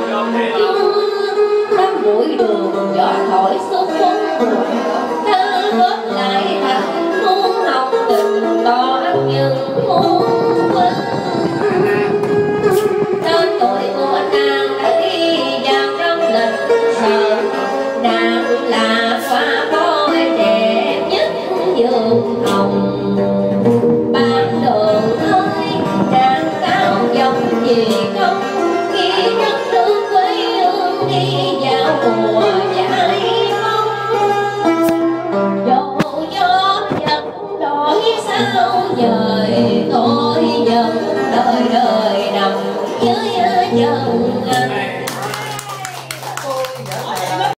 lòng tám bụi đường gió thổi suốt cuốn thơ góp lại thành muốn học tình to nhưng muốn vững. Tên tuổi của nàng đã đi vào trong lịch sử, nàng là hoa voi đẹp nhất vườn hồng. Ban đường ơi nàng cao dòng gì không, khi đất nước quê hương đi vào mùa